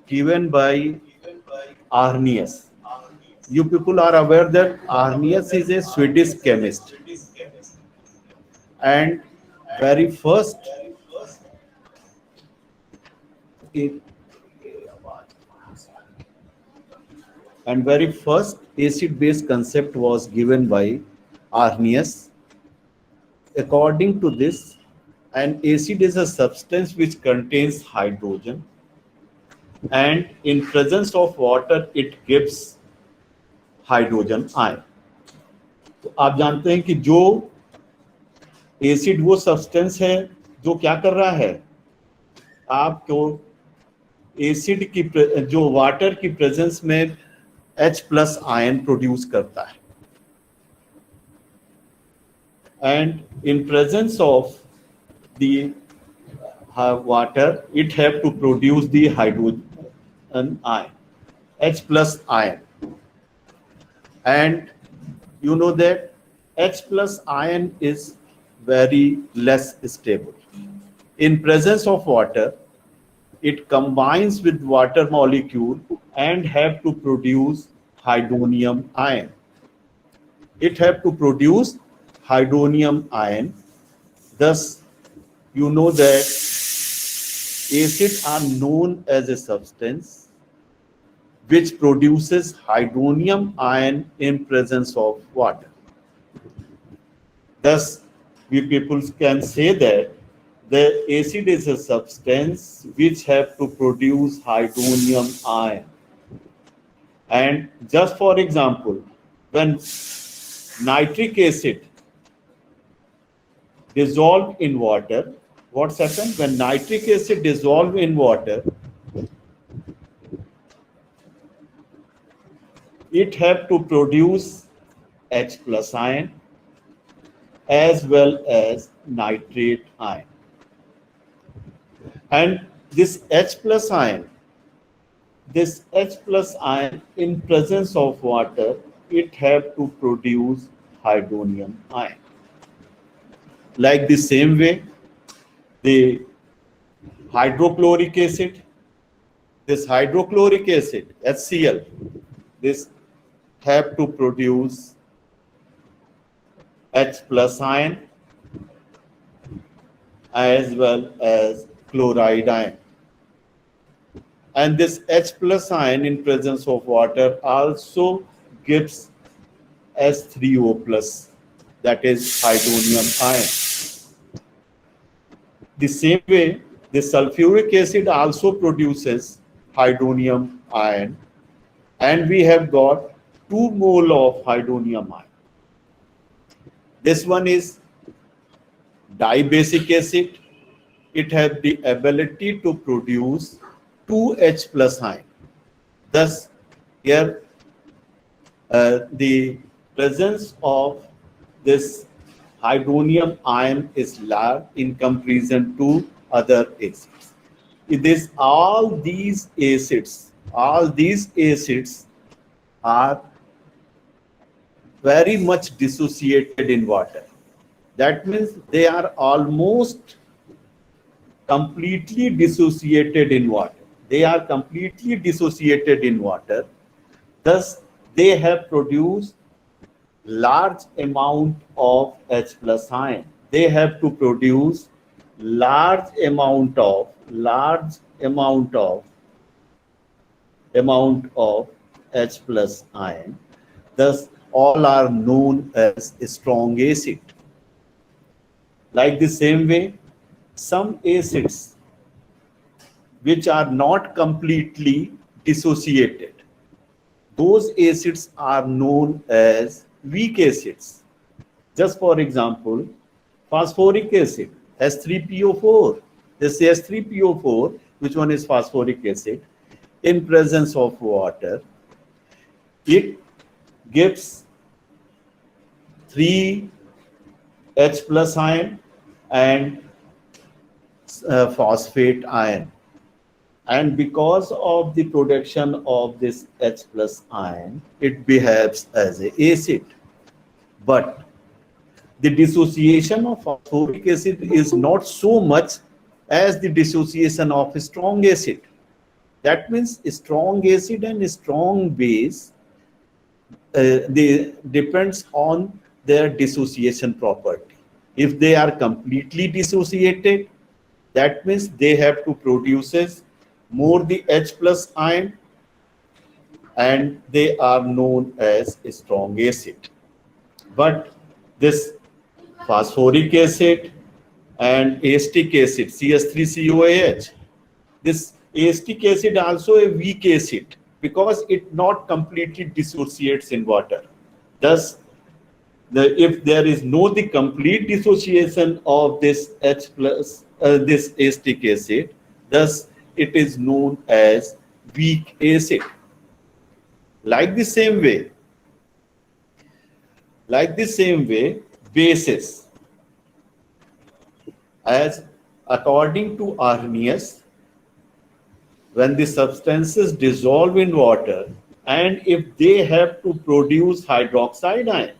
given by Arrhenius. You people are aware that Arrhenius is a Swedish chemist, and very first it, very first acid base concept was given by Arrhenius. According to this, an acid is a substance which contains hydrogen, and in presence of water it gives hydrogen ion. तो आप जानते हैं कि जो acid वो substance है जो क्या कर रहा है, आपको एसिड की जो वाटर की प्रेजेंस में H+ आयन प्रोड्यूस करता है, and in presence of the water it have to produce the hydrogen ion, H+ ion. And you know that H+ ion is very less stable. In presence of water, it combines with water molecule and have to produce hydronium ion. It have to produce hydronium ion. Thus, you know that acids are known as a substance which produces hydronium ion in presence of water. Thus, we people can say that the acid is a substance which have to produce hydronium ion. And just for example, when nitric acid dissolved in water, what's happened? When nitric acid dissolved in water, it have to produce H+ ion as well as nitrate ion. And this H+ ion, in presence of water, it have to produce hydronium ion. Like the same way, the hydrochloric acid, this hydrochloric acid, HCl, this have to produce H+ ion as well as chloride ion. And this H+ ion in presence of water also gives S3O+, that is hydronium ion. The same way, the sulfuric acid also produces hydronium ion, and we have got 2 mole of hydronium ion. This one is dibasic acid. It has the ability to produce 2 H+ ion. Thus, here the presence of this hydronium ion is large in comparison to other acids. All these acids are very much dissociated in water. That means they are almost completely dissociated in water. Thus, they have produced large amount of H+ ion. They have to produce large amount of H+ ion. Thus, all are known as strong acid. Like the same way, some acids which are not completely dissociated, those acids are known as weak acids. Just for example, phosphoric acid, H3PO4. This H3PO4, which one is phosphoric acid, in presence of water, it gives 3 H+ ion and phosphate ion. And because of the production of this H+ ion, it behaves as an acid. But the dissociation of phosphoric acid is not so much as the dissociation of a strong acid. That means a strong acid and a strong base, they depends on their dissociation property. If they are completely dissociated, that means they have to produces more the H plus ion, and they are known as a strong acid. But this phosphoric acid and acetic acid, CS3COAH, this acetic acid also a weak acid because it not completely dissociates in water. Thus, if there is no the complete dissociation of this H plus, this acetic acid, thus it is known as weak acid. Like the same way, bases, as according to Arrhenius, when the substances dissolve in water and if they have to produce hydroxide ion,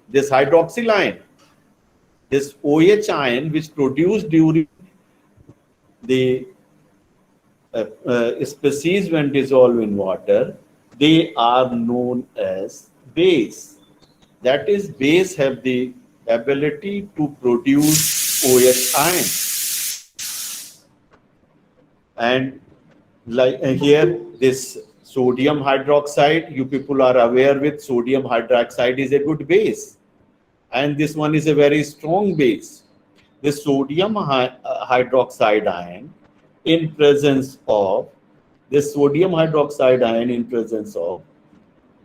this hydroxyl ion, this OH ion which produced during the species when dissolved in water, they are known as base. That is, base have the ability to produce OH ion. And like here, this sodium hydroxide, you people are aware with sodium hydroxide is a good base. And this one is a very strong base. The sodium hydroxide ion in presence of this sodium hydroxide ion in presence of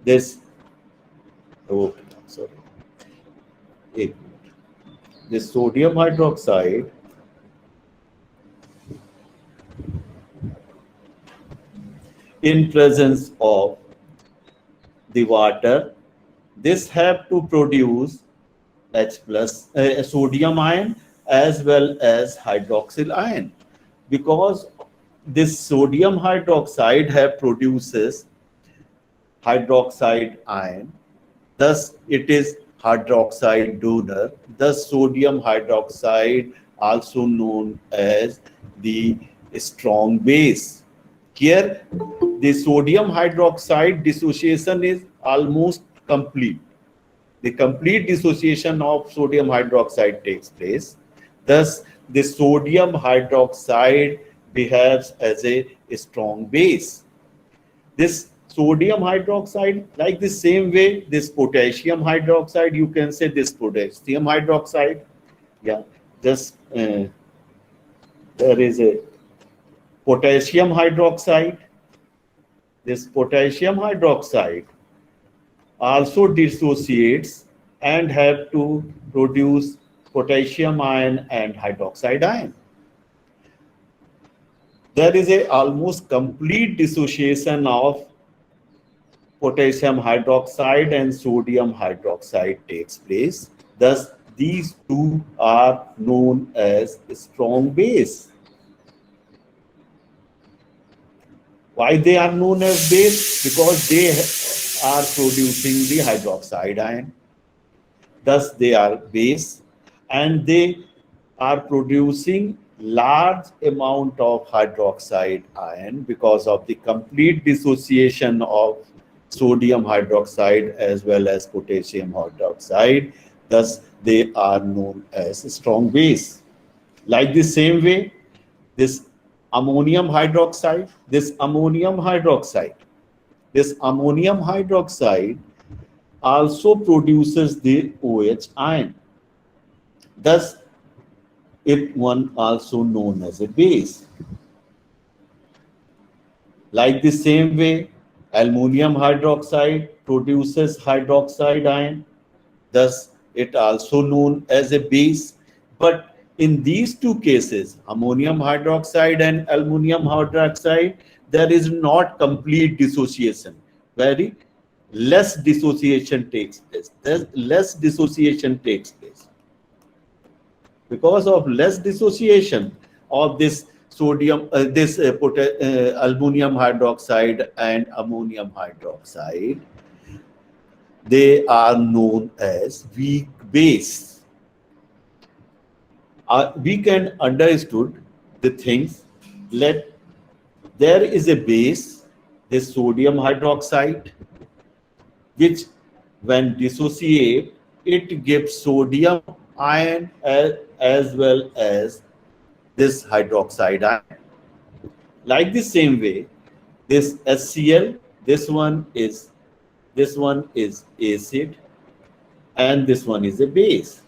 this, oh, sorry, this sodium hydroxide in presence of the water, this have to produce H plus sodium ion as well as hydroxyl ion, because this sodium hydroxide have produces hydroxide ion, thus it is hydroxide donor. Thus sodium hydroxide also known as the strong base. Here the sodium hydroxide dissociation is almost complete. The complete dissociation of sodium hydroxide takes place. Thus, the sodium hydroxide behaves as a strong base. This sodium hydroxide, like the same way, this potassium hydroxide, you can say this potassium hydroxide. Yeah, just there is a potassium hydroxide. This potassium hydroxide also dissociates and have to produce potassium ion and hydroxide ion. There is a almost complete dissociation of potassium hydroxide and sodium hydroxide takes place. Thus, these two are known as strong base. Why they are known as base? Because they are producing the hydroxide ion. Thus, they are base, and they are producing large amount of hydroxide ion because of the complete dissociation of sodium hydroxide as well as potassium hydroxide. Thus, they are known as strong base. Like the same way, this ammonium hydroxide also produces the OH ion. Thus, it one also known as a base. Like the same way, aluminum hydroxide produces hydroxide ion. Thus, it also known as a base. But in these two cases, ammonium hydroxide and aluminum hydroxide, there is not complete dissociation. Very less dissociation takes place. Because of less dissociation of this sodium, aluminum hydroxide and ammonium hydroxide, they are known as weak base. We can understood the things. Let there is a base, this sodium hydroxide, which when dissociate, it gives sodium ion as well as this hydroxide ion. Like the same way, this HCl, this one is acid, and this one is a base.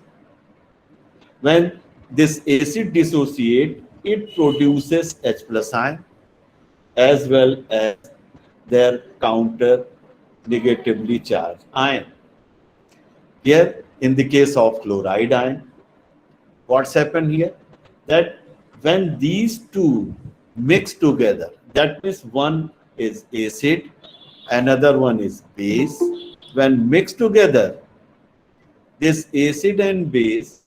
When this acid dissociate, it produces H plus ion as well as their counter negatively charged ion. Here, in the case of chloride ion, what's happened here? That when these two mix together, that means one is acid, another one is base. When mixed together, this acid and base,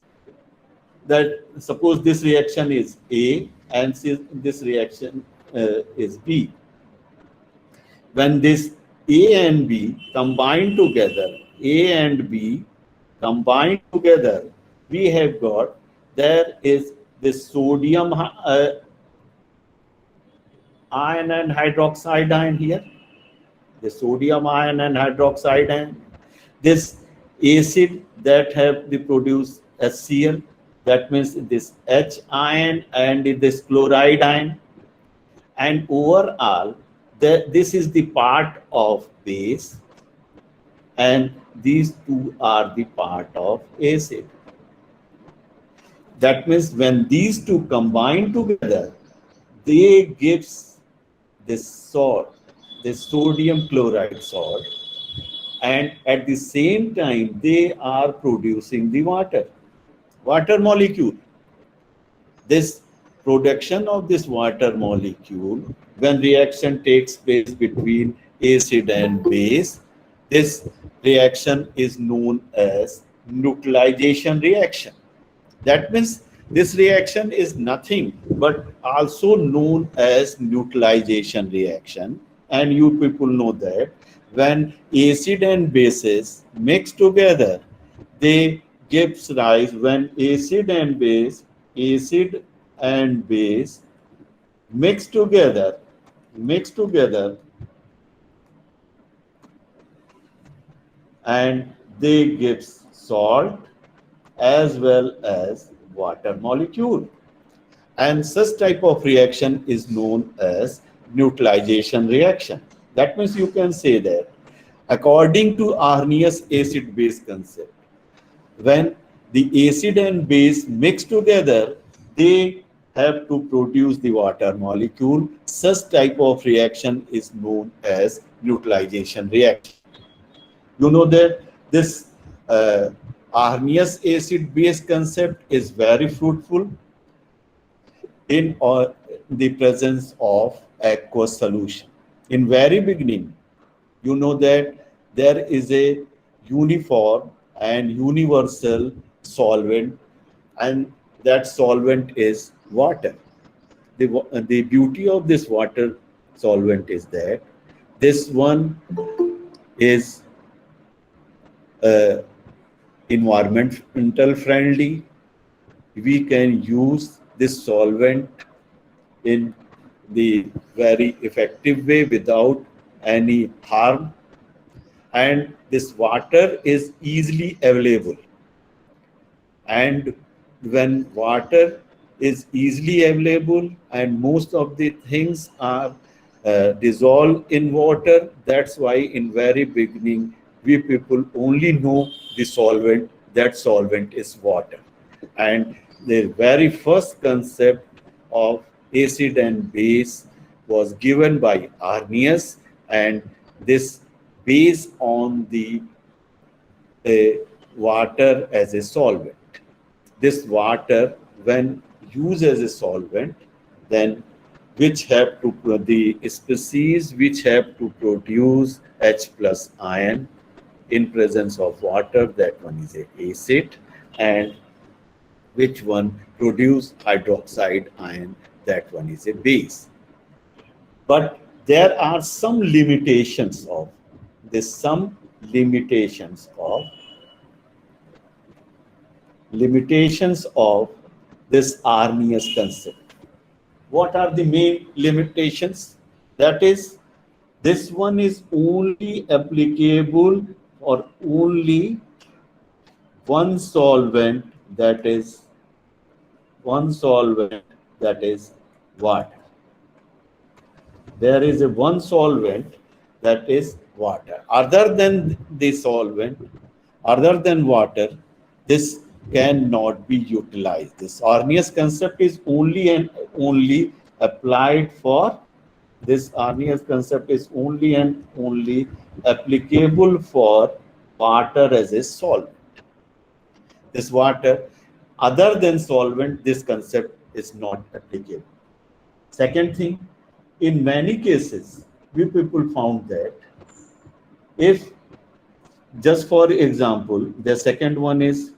that suppose this reaction is A and this reaction is B. When this A and B combine together, A and B combined together, we have got, there is this sodium ion and hydroxide ion here, the sodium ion and hydroxide ion, this acid that have the produced HCl, that means this H ion and this chloride ion, and overall this is the part of base and these two are the part of acid. That means when these two combine together, they gives this salt, this sodium chloride salt, and at the same time they are producing the water molecule. This production of this water molecule, when reaction takes place between acid and base, this reaction is known as neutralization reaction. That means this reaction is nothing but also known as neutralization reaction. And you people know that when acid and bases mix together, they gives rise, when acid and base mix together, and they gives salt as well as water molecule. And such type of reaction is known as neutralization reaction. That means you can say that according to Arrhenius acid-base concept, when the acid and base mix together, they have to produce the water molecule. Such type of reaction is known as neutralization reaction. You know that this Arrhenius acid-base concept is very fruitful in the presence of aqueous solution. In very beginning, you know that there is a uniform and universal solvent, and that solvent is water. The beauty of this water solvent is that this one is environmental friendly. We can use this solvent in the very effective way without any harm, and this water is easily available. And when water is easily available and most of the things are dissolved in water, that's why in very beginning we people only know the solvent, that solvent is water. And the very first concept of acid and base was given by Arrhenius, and this based on the water as a solvent. This water, when used as a solvent, then which have to, the species which have to produce H plus ion in presence of water, that one is a acid, and which one produce hydroxide ion, that one is a base. But there are some limitations of this, this Arrhenius concept. What are the main limitations? That is, this one is only applicable for only one solvent, that is one solvent, that is water. There is a one solvent, that is water. Other than the solvent, other than water, this cannot be utilized. This Arrhenius concept is only applied for, this Arrhenius concept is only and only applicable for water as a solvent. This water, other than solvent, this concept is not applicable. Second thing, in many cases, we people found that if, just for example, the second one is,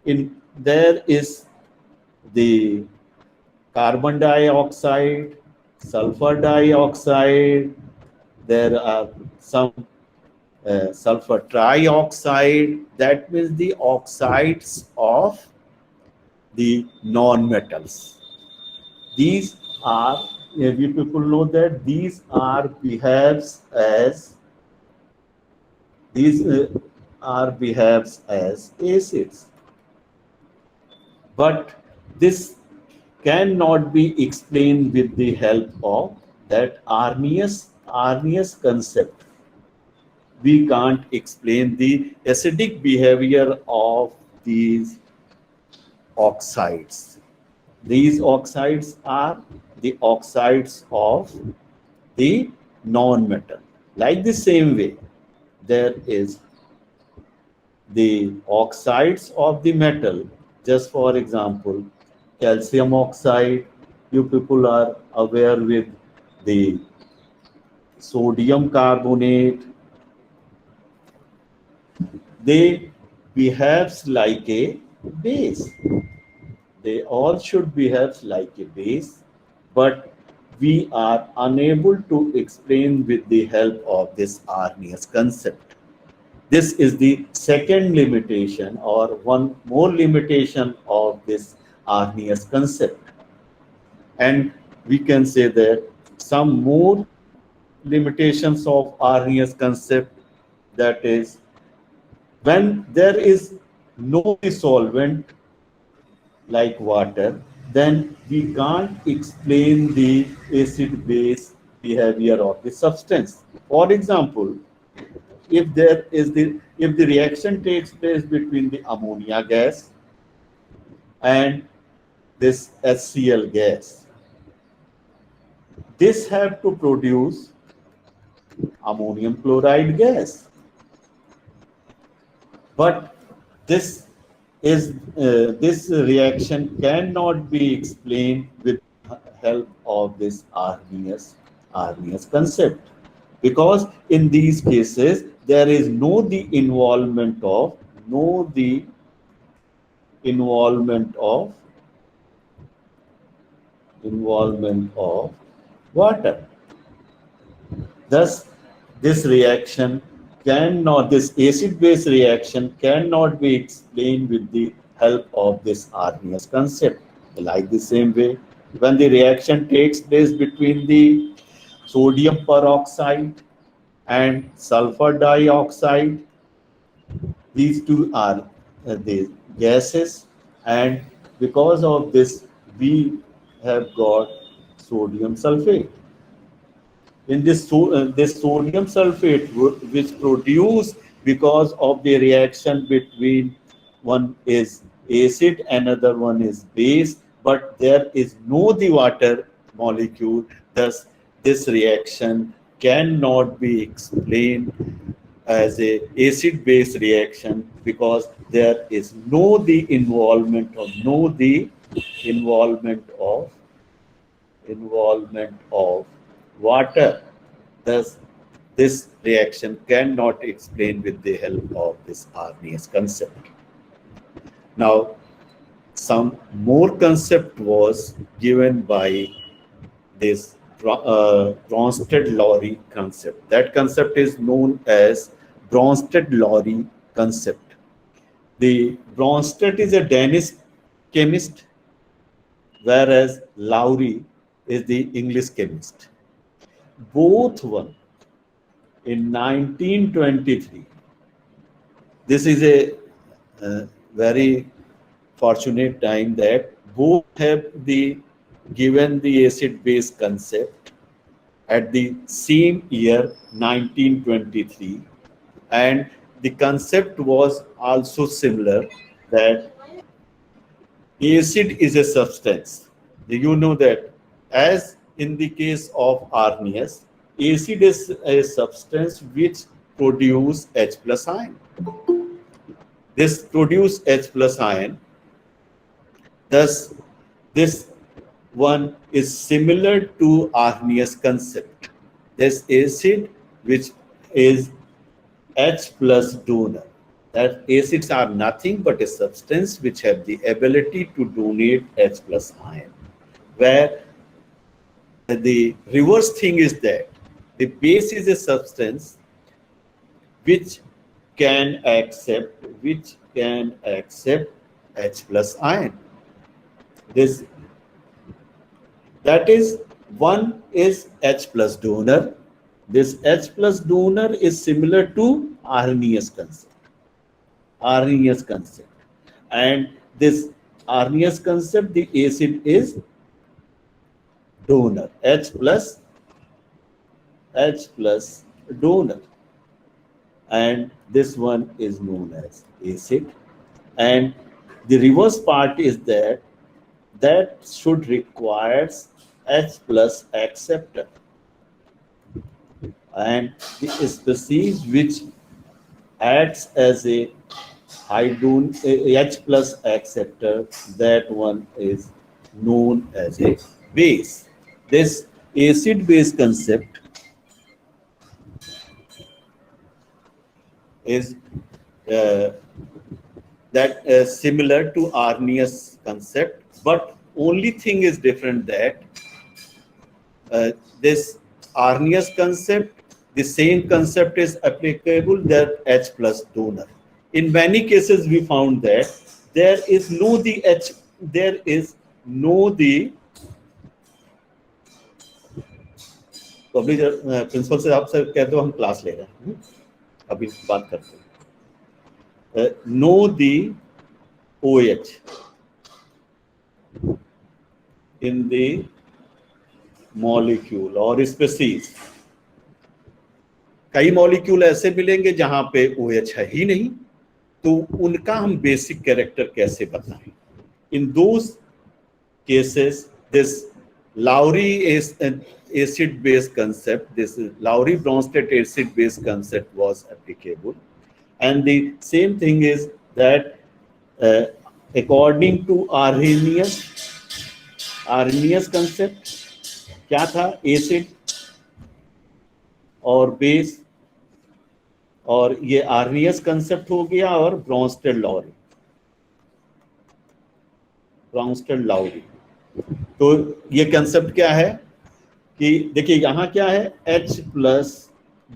in there is the carbon dioxide, sulfur dioxide, there are some sulfur trioxide, that means the oxides of the non-metals. These are, you people know that these are behaves as, these are behaves as acids. But this cannot be explained with the help of that Arrhenius concept. We can't explain the acidic behavior of these oxides. These oxides are the oxides of the non-metal. Like the same way, there is the oxides of the metal. Just for example, calcium oxide, you people are aware with the sodium carbonate. They behaves like a base. They all should behave like a base, but we are unable to explain with the help of this Arrhenius concept. This is the second limitation, or one more limitation of this Arrhenius concept. And we can say that some more limitations of Arrhenius concept, that is, when there is no solvent like water, then we can't explain the acid-base behavior of the substance. For example, if the reaction takes place between the ammonia gas and this HCl gas, this have to produce ammonium chloride gas. But this reaction cannot be explained with help of this Arrhenius concept, because in these cases there is no involvement of water. Thus, this acid-base reaction cannot be explained with the help of this Arrhenius concept. Like the same way, when the reaction takes place between the sodium peroxide and sulfur dioxide, these two are the gases, and because of this we have got sodium sulfate. In this sodium sulfate, which produced because of the reaction between one is acid, another one is base, but there is no the water molecule. Thus, this reaction cannot be explained as a acid-base reaction, because there is no the involvement of water. Thus, this reaction cannot explain with the help of this Arrhenius concept. Now, some more concept was given by this Bronsted-Lowry concept. That concept is known as Bronsted-Lowry concept. The Bronsted is a Danish chemist, whereas Lowry is the English chemist. Both won in 1923. This is a very fortunate time that both have the given the acid base concept at the same year 1923, and the concept was also similar that acid is a substance. You know that as in the case of Arrhenius, acid is a substance which produce H plus ion. This produce H plus ion. Thus, this one is similar to Arrhenius concept. This acid which is H plus donor. That acids are nothing but a substance which have the ability to donate H plus ion. Where the reverse thing is that the base is a substance which can accept H plus ion. That is, one is H plus donor. This H plus donor is similar to Arrhenius concept. And this Arrhenius concept, the acid is donor, H plus donor, and this one is known as acid. And the reverse part is that should requires H plus acceptor, and the species which acts as a H plus acceptor, that one is known as a base. This acid base concept is similar to Arrhenius concept, but only thing is different that this Arrhenius concept, the same concept is applicable that H plus donor. In many cases, we found that there is no the public principal से आपसे कह दो हम class ले रहे हैं, अभी बात करते हैं. Know the OH in the molecule और species. कई मॉलिक्यूल ऐसे मिलेंगे जहां पे OH है ही नहीं, तो उनका हम बेसिक कैरेक्टर कैसे बताएं? In those cases, this Lowry is an acid-base concept. This Lowry-Bronsted acid-base concept was applicable, and the same thing is that according to Arrhenius concept, क्या था? एसिड और बेस, और ये आर्नियस कंसेप्ट हो गया, और ब्रॉन्स्टेड लाउरी. तो ये कंसेप्ट क्या है कि देखिए यहां क्या है, H प्लस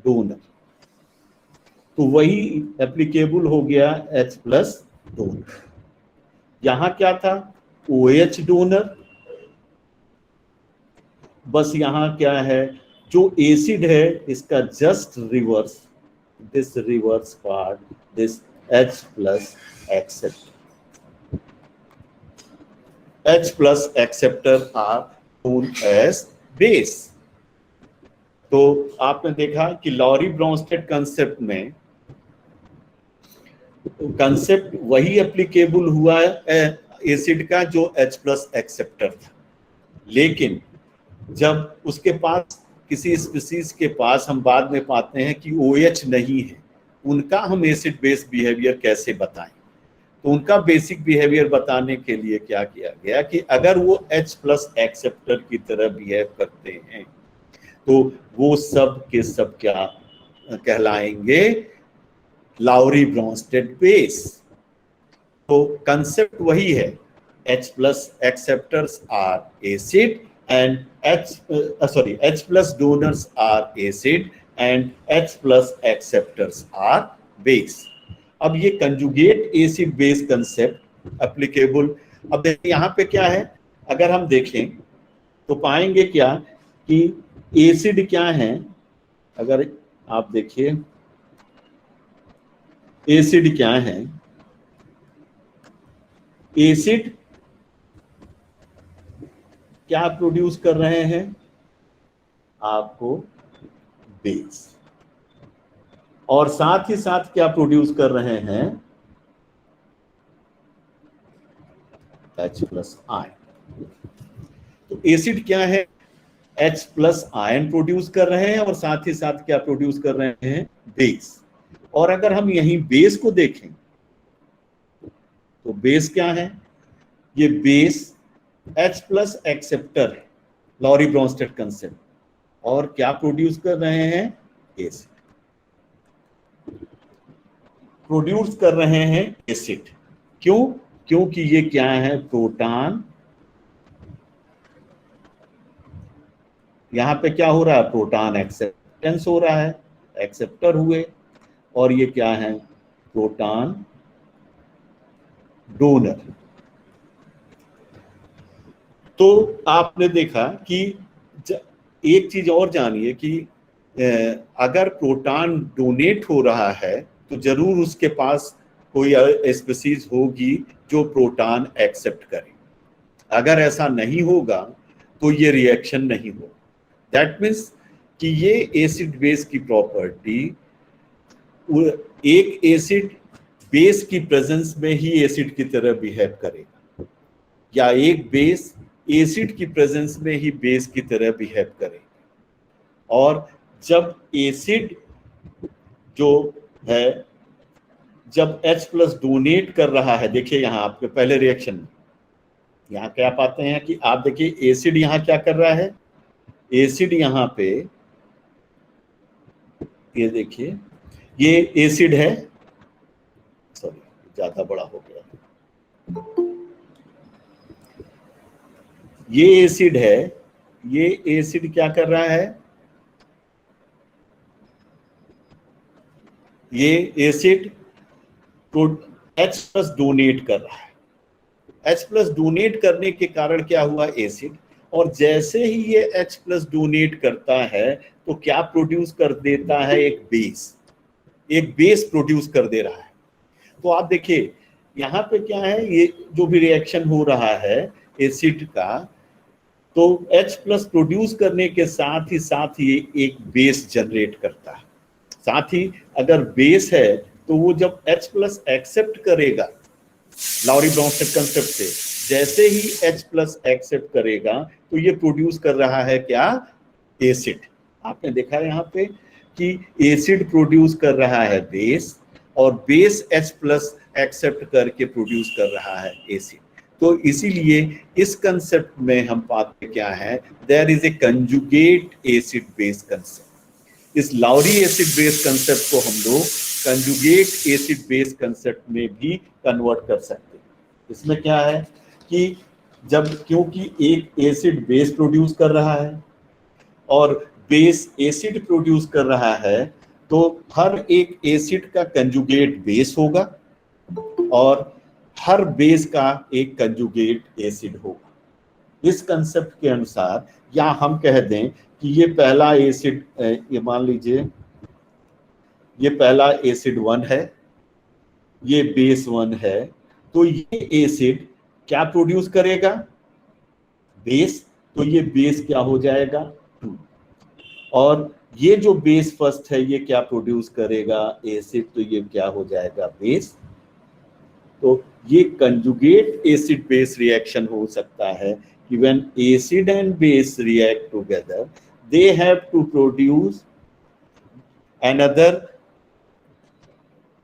डोनर, तो वही एप्लीकेबल हो गया H प्लस डोनर. यहां क्या था, OH डोनर. बस यहां क्या है, जो एसिड है इसका just reverse, this reverse part, this H plus acceptor. H plus acceptor are known as base. तो आपने देखा कि लॉरी ब्रॉन्स्टेड कंसेप्ट में कंसेप्ट वही एप्लीकेबल हुआ एसिड का जो H प्लस एक्सेप्टर था, लेकिन जब उसके पास किसी स्पीसीज के पास हम बाद में पाते हैं कि OH नहीं है, उनका हम एसिड बेस बिहेवियर कैसे बताएं? तो उनका बेसिक बिहेवियर बताने के लिए क्या किया गया कि अगर वो H प्लस एक्सेप्टर की तरह बिहेव करते हैं तो वो सब के सब क्या कहलाएंगे, लाउरी ब्रॉन्स्टेड बेस. तो कंसेप्ट वही है, H plus acceptors are acid and H plus donors are acid and H plus acceptors are base. अब ये conjugate acid base concept applicable. अब देखिए यहाँ पे क्या है, अगर हम देखें तो पाएंगे क्या कि एसिड क्या है। अगर आप देखिए एसिड क्या है, एसिड क्या प्रोड्यूस कर रहे हैं आपको, बेस, और साथ ही साथ क्या प्रोड्यूस कर रहे हैं, H प्लस आयन। तो एसिड क्या है, H प्लस आयन प्रोड्यूस कर रहे हैं और साथ ही साथ क्या प्रोड्यूस कर रहे हैं, बेस। और अगर हम यहीं बेस को देखें तो बेस क्या है, ये बेस H प्लस एक्सेप्टर है, लॉरी ब्रोंस्टेड कंसेप्ट, और क्या प्रोड्यूस कर रहे हैं, एसिड प्रोड्यूस कर रहे हैं, एसिड। क्यों, क्योंकि ये क्या है, प्रोटॉन, यहां पे क्या हो रहा है, प्रोटॉन एक्सेप्टेंस हो रहा है, एक्सेप्टर हुए, और ये क्या है, प्रोटॉन डोनर। तो आपने देखा कि एक चीज और जानिए कि अगर प्रोटॉन डोनेट हो रहा है तो जरूर उसके पास कोई स्पीसीज होगी जो प्रोटॉन एक्सेप्ट करे। अगर ऐसा नहीं होगा तो ये रिएक्शन नहीं होगा। दैट मीन्स कि ये एसिड बेस की प्रॉपर्टी, एक एसिड बेस की प्रेजेंस में ही एसिड की तरह बिहेव करेगा, या एक बेस एसिड की प्रेजेंस में ही बेस की तरह बिहेव करेगा। और जब एसिड जो है, जब H प्लस डोनेट कर रहा है, देखिए यहां आपके पहले रिएक्शन में यहां क्या पाते हैं कि आप देखिए एसिड यहां क्या कर रहा है, एसिड यहां पे, ये देखिए ये एसिड है, सॉरी ज्यादा बड़ा हो गया, ये एसिड है, ये एसिड क्या कर रहा है, ये एसिड तो H प्लस डोनेट कर रहा है। H प्लस डोनेट करने के कारण क्या हुआ, एसिड, और जैसे ही ये H प्लस डोनेट करता है तो क्या प्रोड्यूस कर देता है, एक बेस, एक बेस प्रोड्यूस कर दे रहा है। तो आप देखिए यहाँ पे क्या है, ये जो भी रिएक्शन हो रहा है एसिड का, तो H प्लस प्रोड्यूस करने के साथ ही एक बेस जनरेट करता है। साथ ही अगर बेस है तो वो जब H प्लस एक्सेप्ट करेगा लॉरी ब्रोंस्टेड कंसेप्ट से, जैसे ही H प्लस एक्सेप्ट करेगा तो ये प्रोड्यूस कर रहा है क्या, एसिड। आपने देखा यहाँ पे कि एसिड प्रोड्यूस कर रहा है बेस, और बेस H प्लस एक्सेप्ट करके प्रोड्यूस कर रहा है एसिड। तो इसीलिए इस कंसेप्ट में हम पाते क्या है, there is a conjugate acid base concept. इस लॉरी एसिड बेस कंसेप्ट को हम लोग कंजुगेट एसिड बेस कंसेप्ट में भी कन्वर्ट कर सकते हैं। इसमें क्या है कि जब, क्योंकि एक एसिड बेस प्रोड्यूस कर रहा है और बेस एसिड प्रोड्यूस कर रहा है, तो हर एक एसिड का कंजुगेट बेस होगा और हर बेस का एक कंजुगेट एसिड होगा। इस कंसेप्ट के अनुसार, या हम कह दें कि ये पहला एसिड, ये मान लीजिए ये पहला एसिड 1 है, ये बेस 1 है, तो ये एसिड क्या प्रोड्यूस करेगा, बेस, तो ये बेस क्या हो जाएगा, 2। और ये जो बेस फर्स्ट है ये क्या प्रोड्यूस करेगा, एसिड, तो ये क्या हो जाएगा, बेस। तो ये कंजुगेट एसिड बेस रिएक्शन हो सकता है कि when acid and base react together, they have to produce another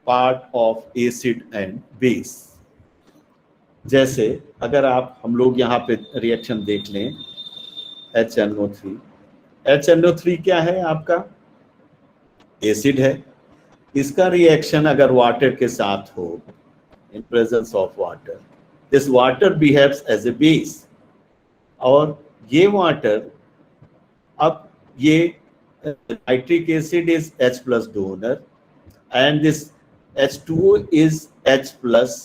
part of acid and base। जैसे अगर आप, हम लोग यहाँ पे रिएक्शन देख लें, HNO3, HNO3 क्या है आपका, एसिड है। इसका रिएक्शन अगर वाटर के साथ हो, in presence of water, this water behaves as a base, और ये वाटर, अब ये nitric acid is H plus donor and this H2O is H plus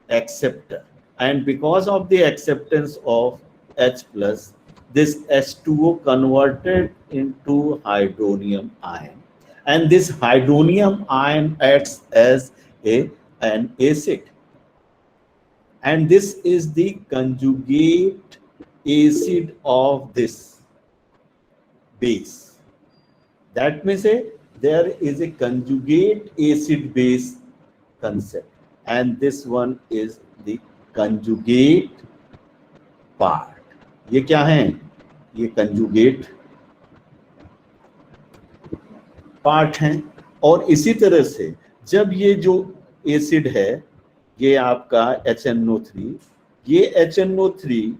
acceptor, and because of the acceptance of H plus, this H2O converted into hydronium ion, and this hydronium ion acts as an acid, and this is the conjugate acid of this base. That means there is a conjugate acid base concept, and this one is the conjugate part. ये क्या है? ये conjugate part हैं। और इसी तरह से जब ये जो एसिड है, ये आपका HNO3, ये HNO3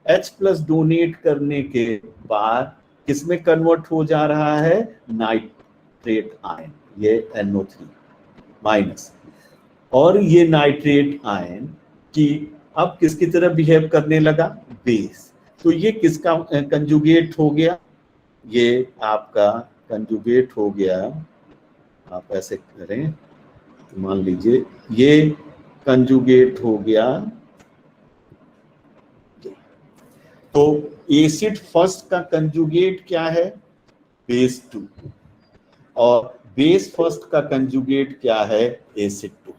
H प्लस डोनेट करने के बाद किसमें कन्वर्ट हो जा रहा है? नाइट्रेट आयन, ये NO3 माइनस, और ये नाइट्रेट आयन की अब किसकी तरह बिहेव करने लगा? बेस। तो ये किसका कंजुगेट हो गया? ये आपका कंजुगेट हो गया। आप ऐसे करें तो मान लीजिए ये कंजुगेट हो गया। तो एसिड फर्स्ट का कंजुगेट क्या है? बेस 2, और बेस फर्स्ट का कंजुगेट क्या है? Acid 2।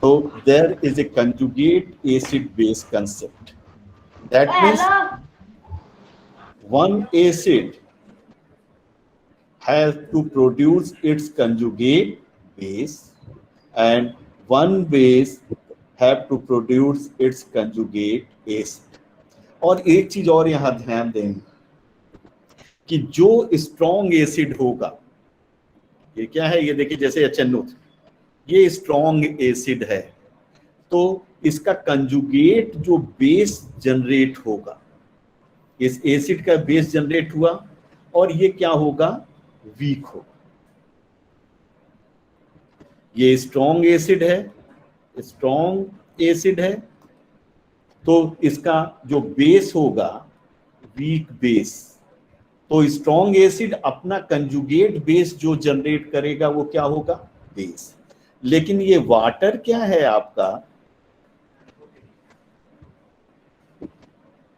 So there is a conjugate acid base concept. That means one acid has to produce its conjugate base, and one base have to produce its conjugate acid. और एक चीज और यहां ध्यान देंगे कि जो स्ट्रॉन्ग एसिड होगा, ये क्या है? ये देखिए जैसे HNO3, ये स्ट्रॉन्ग एसिड है, तो इसका कंजुगेट जो बेस जनरेट होगा, इस एसिड का बेस जनरेट हुआ, और ये क्या होगा? वीक होगा। ये स्ट्रॉन्ग एसिड है, स्ट्रॉन्ग एसिड है, तो इसका जो बेस होगा वीक बेस। तो स्ट्रॉन्ग एसिड अपना कंजुगेट बेस जो जनरेट करेगा वो क्या होगा? बेस। लेकिन ये वाटर क्या है आपका?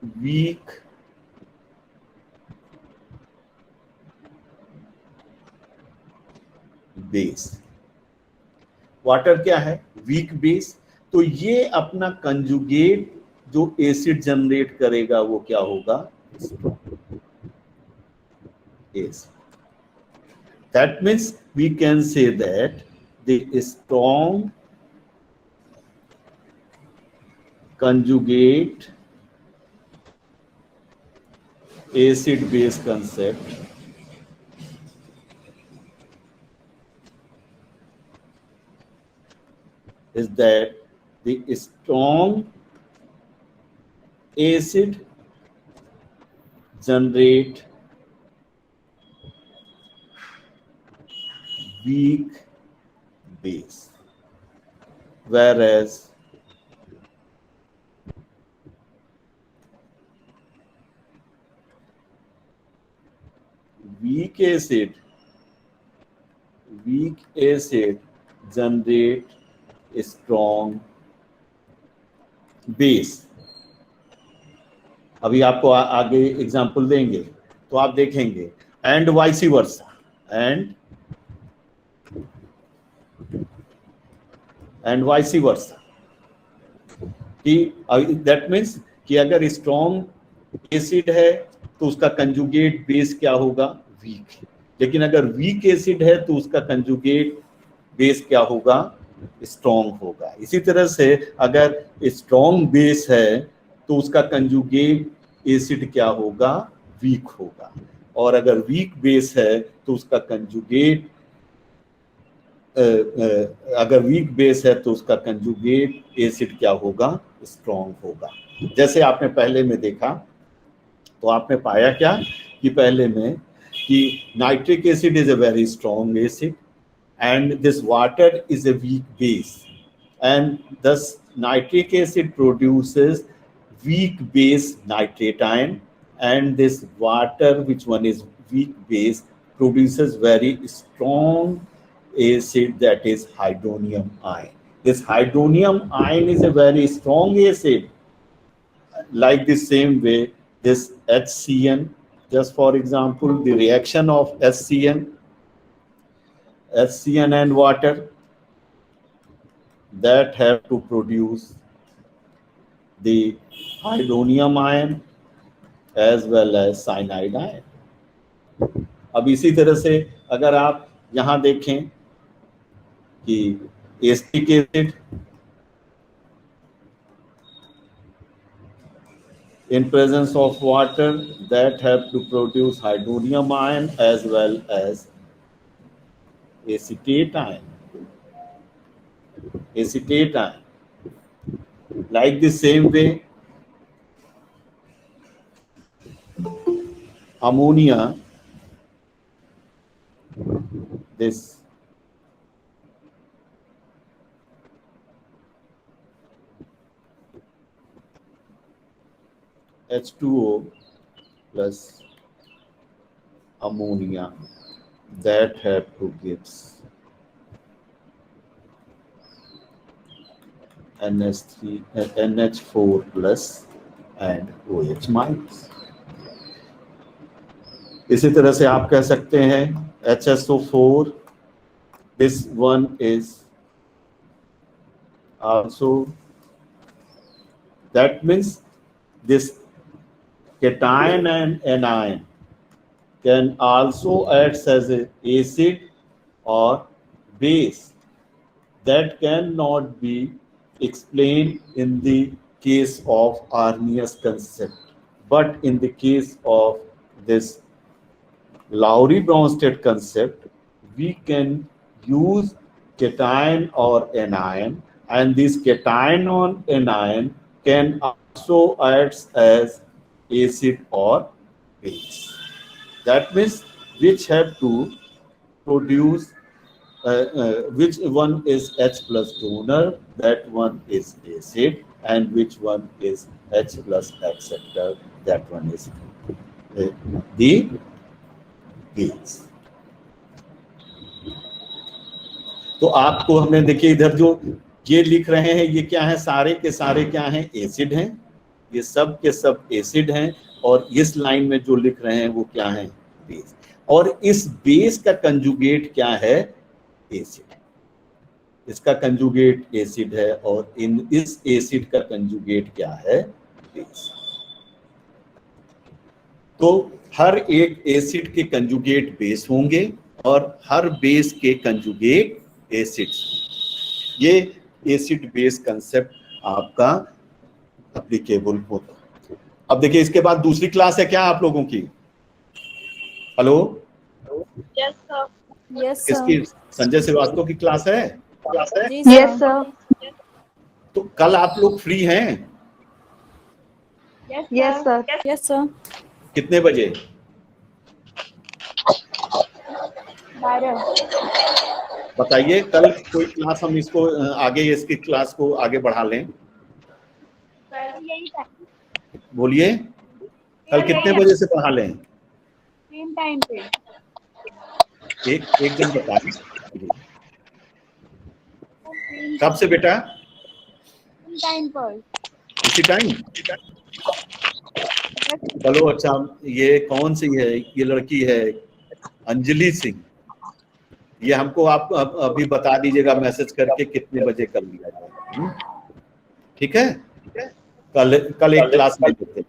Weak base. वाटर क्या है? Weak base. तो ये अपना कंजुगेट जो एसिड जनरेट करेगा वो क्या होगा? Acid. That means we can say that the strong conjugate acid base concept is that the strong acid generate weak base, whereas weak acid generate strong base. अभी आपको आगे एग्जाम्पल देंगे तो आप देखेंगे, and vice versa, and vice versa, कि that means कि अगर स्ट्रॉन्ग एसिड है तो उसका कंजुगेट बेस क्या होगा? वीक। लेकिन अगर वीक एसिड है तो उसका कंजुगेट बेस क्या होगा? स्ट्रॉन्ग होगा। इसी तरह से अगर स्ट्रॉन्ग बेस है तो उसका कंजुगेट एसिड क्या होगा? वीक होगा। और अगर वीक बेस है तो उसका कंजुगेट अगर वीक बेस है तो उसका कंजुगेट एसिड क्या होगा? स्ट्रॉन्ग होगा। जैसे आपने पहले में देखा, तो आपने पाया क्या कि पहले में कि nitric acid is a very strong acid and this water is a weak base, and thus nitric acid produces weak base nitrate ion, and this water, which one is weak base, produces very strong acid, that is hydronium ion. This hydronium ion is a very strong acid, like the same way, this HCN, just for example, the reaction of HCN and water, that have to produce the hydronium ion as well as cyanide ion. अब इसी तरह से अगर आप यहाँ देखें कि acetic acid in presence of water, that have to produce hydronium ion as well as acetate ion. Like the same way, ammonia, this H2O plus ammonia, that have to give NH3, NH4 plus and OH minus. इसी तरह से आप कह सकते हैं HSO4, this one is also, that means this cation and anion can also act as an acid or base. That cannot be explained in the case of Arrhenius concept, but in the case of this Lowry-Bronsted concept, we can use cation or anion, and this cation or anion can also act as acid or base. That means which have to produce which one is H plus donor, that one is acid, and which one is H plus acceptor, that one is the base. तो आपको हमने देखिए इधर जो ये लिख रहे हैं, ये क्या है, सारे के सारे क्या हैं, एसिड हैं, ये सब के सब एसिड हैं, और इस लाइन में जो लिख रहे हैं वो क्या है, बेस। और इस बेस का कंजुगेट क्या है, एसिड। इसका कंजुगेट एसिड है, और इस एसिड का कंजुगेट क्या है, बेस। तो हर एक एसिड के कंजुगेट बेस होंगे और हर बेस के कंजुगेट एसिड्स। ये एसिड बेस कंसेप्ट आपका एप्लीकेबल होता है। अब देखिए इसके बाद दूसरी क्लास है क्या आप लोगों की? Hello, yes sir. यस किसकी? संजय श्रीवास्तव की क्लास है? Yes sir. तो कल आप लोग फ्री हैं? Yes sir. Yes sir. कितने बजे? 12। बताइए, कल कोई क्लास हम इसको आगे, इसकी क्लास को आगे बढ़ा लें। यही बोलिए, कल कितने बजे से बढ़ा लें? सेम टाइम पे। एक दिन बताइए, कब से बेटा? टाइम पर। इसी टाइम? चलो अच्छा, ये कौन सी है? ये लड़की है अंजलि सिंह। ये हमको आप अभी बता दीजिएगा मैसेज करके कितने बजे कर लिया जाए। ठीक है, कल एक क्लास ले लेते हैं।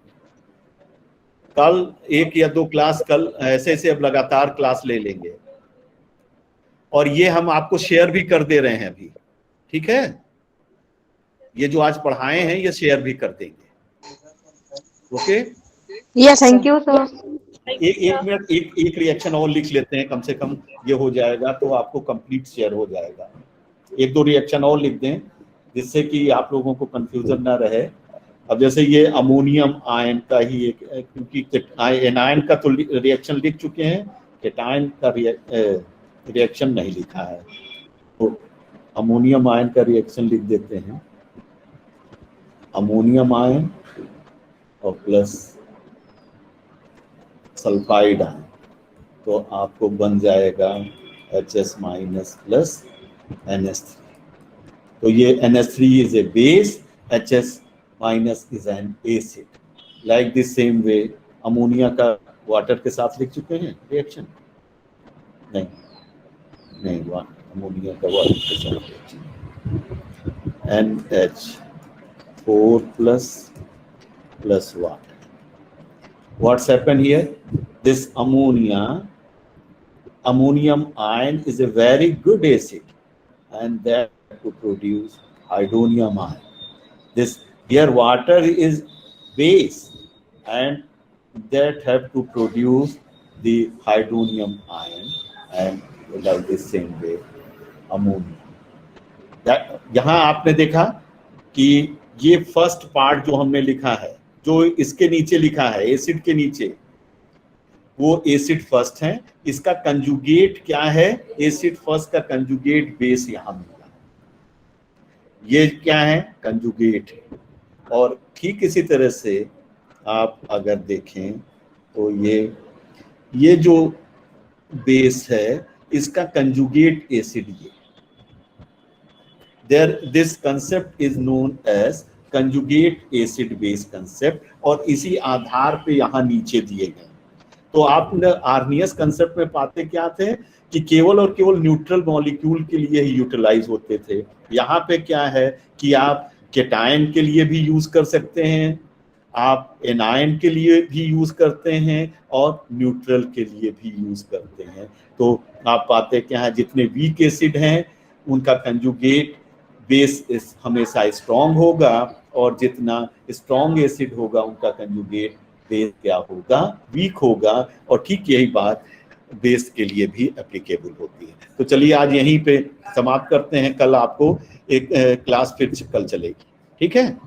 कल एक या दो क्लास, कल ऐसे ऐसे अब लगातार क्लास ले लेंगे, और ये हम आपको शेयर भी कर दे रहे हैं अभी। ठीक है, ये जो आज पढ़ाए हैं ये शेयर भी कर देंगे। Okay, yes, thank you sir. एक मिनट, एक रिएक्शन और लिख लेते हैं, कम से कम ये हो जाएगा तो आपको कंप्लीट शेयर हो जाएगा। एक दो रिएक्शन और लिख दें जिससे कि आप लोगों को कंफ्यूजन ना रहे। अब जैसे ये अमोनियम आयन का ही एक, क्योंकि एनायन का तो रिएक्शन लिख चुके हैं, केटायन का रिएक्शन नहीं लिखा है, तो अमोनियम आयन का रिएक्शन लिख देते हैं। अमोनियम आयन और प्लस सल्फाइड आयन, तो आपको बन जाएगा HS माइनस प्लस NH3। तो ये NH3 is a base, HS minus is an acid. Like this same way ammonia का वाटर के साथ लिख चुके हैं रिएक्शन. नहीं नहीं, अमोनिया का वाटर के साथ reaction. NH4 plus water. What's happened here? This ammonium ion is a very good acid, and that to produce hydronium ion. This here water is base, and that have to produce the hydronium ion, and like the same way ammonia. यहाँ आपने देखा कि ये first part जो हमने लिखा है, जो इसके नीचे लिखा है एसिड के नीचे, वो एसिड फर्स्ट है. इसका कंजुगेट क्या है? एसिड फर्स्ट का कंजुगेट बेस यहां मिला. ये क्या है? कंजुगेट है. और ठीक इसी तरह से आप अगर देखें तो ये जो बेस है इसका कंजुगेट एसिड ये. This concept is known as conjugate acid base concept, और इसी आधार पे यहाँ नीचे दिए गए. तो आप आर्नियस कंसेप्ट में पाते क्या थे कि केवल और केवल न्यूट्रल मॉलिक्यूल के लिए ही यूटिलाइज होते थे. यहाँ पे क्या है कि आप केटायन के लिए भी यूज कर सकते हैं, आप एनायन के लिए भी यूज करते हैं, और न्यूट्रल के लिए भी यूज करते हैं. तो आप पाते क्या है, जितने वीक एसिड हैं उनका कंजुगेट बेस हमेशा स्ट्रॉन्ग होगा, और जितना स्ट्रॉन्ग एसिड होगा उनका कंजुगेट बेस क्या होगा? वीक होगा. और ठीक यही बात बेस के लिए भी एप्लीकेबल होती है. तो चलिए आज यहीं पे समाप्त करते हैं. कल आपको एक क्लास फिर कल चलेगी. ठीक है.